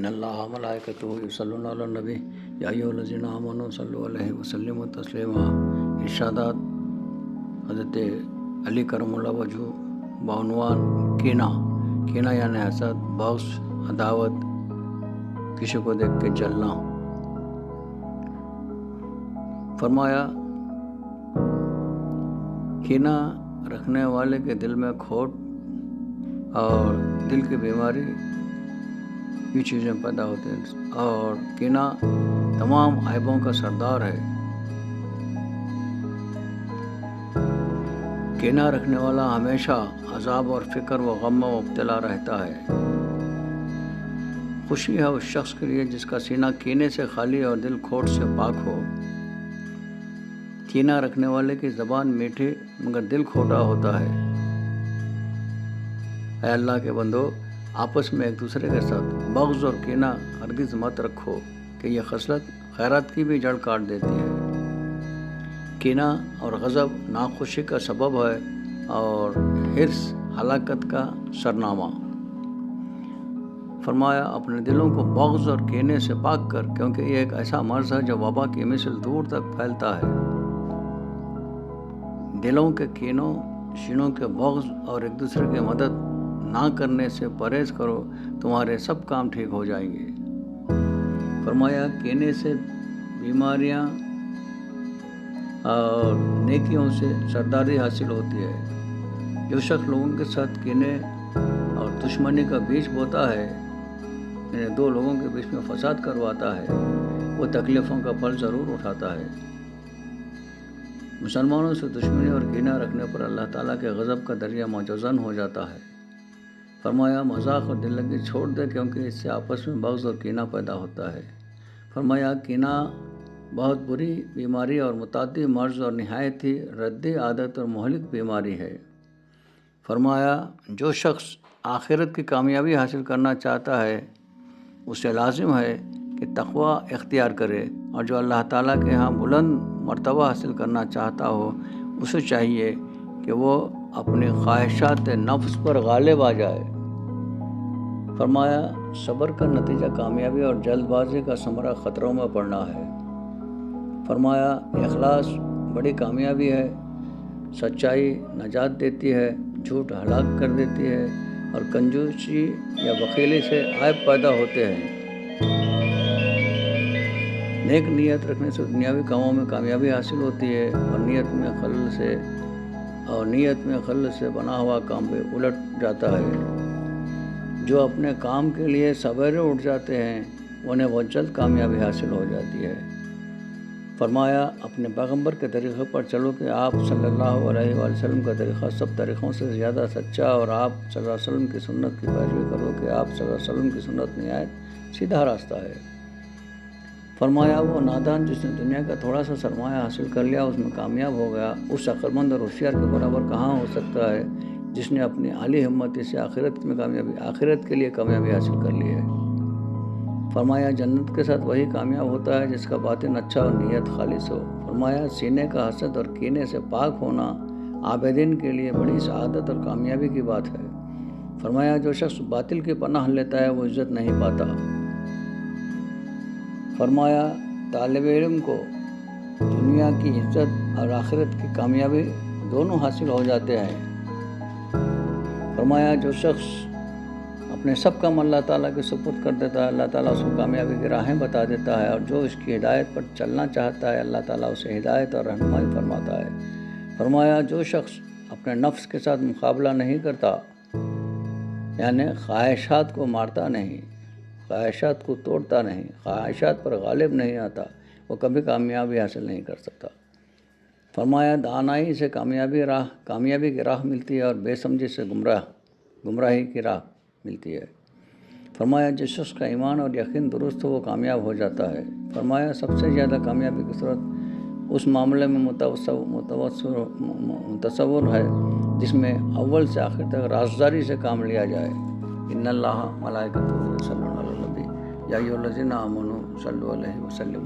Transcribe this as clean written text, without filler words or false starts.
ان اللہ ملائکتہ یصلون علی النبی یا ایھا الذین آمنوا صلوا علیہ وسلموا تسلیما۔ ارشادات حضرت علی کرم اللہ وجہ بعنوان کینہ یعنی حسد، بغض، عداوت، کسی کو دیکھ کے جلنا۔ فرمایا کینہ رکھنے والے کے دل میں کھوٹ اور دل کی بیماری، یہ چیزیں پیدا ہوتی ہیں، اور کینہ تمام عیبوں کا سردار ہے۔ کینہ رکھنے والا ہمیشہ عذاب اور فکر و غم میں مبتلا رہتا ہے۔ خوشی ہے اس شخص کے لیے جس کا سینہ کینے سے خالی اور دل کھوٹ سے پاک ہو۔ کینہ رکھنے والے کی زبان میٹھی مگر دل کھوٹا ہوتا ہے۔ اے اللہ کے بندو، آپس میں ایک دوسرے کے ساتھ بغض اور کینہ ہرگز مت رکھو کہ یہ خصلت خیرات کی بھی جڑ کاٹ دیتی ہے۔ کینہ اور غضب ناخوشی کا سبب ہے اور حرص ہلاکت کا سرنامہ۔ فرمایا اپنے دلوں کو بغض اور کینے سے پاک کر، کیونکہ یہ ایک ایسا مرض ہے جو وبا کی مثل دور تک پھیلتا ہے۔ دلوں کے کینوں، شینوں کے بغض اور ایک دوسرے کی مدد نہ کرنے سے پرہیز کرو، تمہارے سب کام ٹھیک ہو جائیں گے۔ فرمایا کینے سے بیماریاں اور نیکیوں سے سرداری حاصل ہوتی ہے۔ جو شخص لوگوں کے ساتھ کینے اور دشمنی کا بیج بوتا ہے، یعنی دو لوگوں کے بیچ میں فساد کرواتا ہے، وہ تکلیفوں کا پھل ضرور اٹھاتا ہے۔ مسلمانوں سے دشمنی اور کینہ رکھنے پر اللہ تعالیٰ کے غضب کا دریا موجزن ہو جاتا ہے۔ فرمایا مذاق اور دل لگی چھوڑ دے، کیونکہ اس سے آپس میں بغض اور کینہ پیدا ہوتا ہے۔ فرمایا کینہ بہت بری بیماری اور متعدی مرض اور نہایت ہی ردی عادت اور مہلک بیماری ہے۔ فرمایا جو شخص آخرت کی کامیابی حاصل کرنا چاہتا ہے، اسے لازم ہے کہ تقوی اختیار کرے، اور جو اللہ تعالیٰ کے ہاں بلند مرتبہ حاصل کرنا چاہتا ہو، اسے چاہیے کہ وہ اپنی خواہشات نفس پر غالب آ جائے۔ فرمایا صبر کا نتیجہ کامیابی اور جلد بازی کا ثمرہ خطروں میں پڑنا ہے۔ فرمایا اخلاص بڑی کامیابی ہے، سچائی نجات دیتی ہے، جھوٹ ہلاک کر دیتی ہے، اور کنجوسی یا بخیلی سے عیب پیدا ہوتے ہیں۔ نیک نیت رکھنے سے دنیاوی کاموں میں کامیابی حاصل ہوتی ہے، اور نیت میں خلل سے بنا ہوا کام بھی الٹ جاتا ہے۔ جو اپنے کام کے لیے سویرے اٹھ جاتے ہیں، انہیں بہت جلد کامیابی حاصل ہو جاتی ہے۔ فرمایا اپنے پیغمبر کے طریقے پر چلو کہ آپ صلی اللہ علیہ وآلہ وسلم کا طریقہ سب طریقوں سے زیادہ سچا، اور آپ صلی اللہ علیہ وسلم کی سنت کی پیروی کرو کہ آپ صلی اللہ علیہ وسلم کی سنت نہایت سیدھا راستہ ہے۔ فرمایا وہ نادان جس نے دنیا کا تھوڑا سا سرمایہ حاصل کر لیا، اس میں کامیاب ہو گیا، اس عقل مند اور ہوشیار کے برابر کہاں ہو سکتا ہے جس نے اپنی عالی ہمتی سے آخرت کے لیے کامیابی حاصل کر لی ہے۔ فرمایا جنت کے ساتھ وہی کامیاب ہوتا ہے جس کا باطن اچھا اور نیت خالص ہو۔ فرمایا سینے کا حسد اور کینے سے پاک ہونا عابدین کے لیے بڑی سعادت اور کامیابی کی بات ہے۔ فرمایا جو شخص باطل کی پناہ لیتا ہے وہ عزت نہیں پاتا۔ فرمایا طالب علم کو دنیا کی عزت اور آخرت کی کامیابی دونوں حاصل ہو جاتے ہیں۔ فرمایا جو شخص اپنے سب کام اللہ تعالیٰ کے سپرد کر دیتا ہے، اللہ تعالیٰ اس کو کامیابی کی راہیں بتا دیتا ہے، اور جو اس کی ہدایت پر چلنا چاہتا ہے، اللہ تعالیٰ اسے ہدایت اور رہنمائی فرماتا ہے۔ فرمایا جو شخص اپنے نفس کے ساتھ مقابلہ نہیں کرتا، یعنی خواہشات کو مارتا نہیں، خواہشات کو توڑتا نہیں، خواہشات پر غالب نہیں آتا، وہ کبھی کامیابی حاصل نہیں کر سکتا۔ فرمایا دانائی سے کامیابی کی راہ ملتی ہے، اور بے سمجھی سے گمراہی کی راہ ملتی ہے۔ فرمایا جس شخص کا ایمان اور یقین درست ہو وہ کامیاب ہو جاتا ہے۔ فرمایا سب سے زیادہ کامیابی کی صورت اس معاملے میں متصور ہے جس میں اول سے آخر تک رازداری سے کام لیا جائے۔ ان اللہ ملائکتہ یصلون علی النبی یا ایھا الذین آمنوا صلوا علیہ وسلم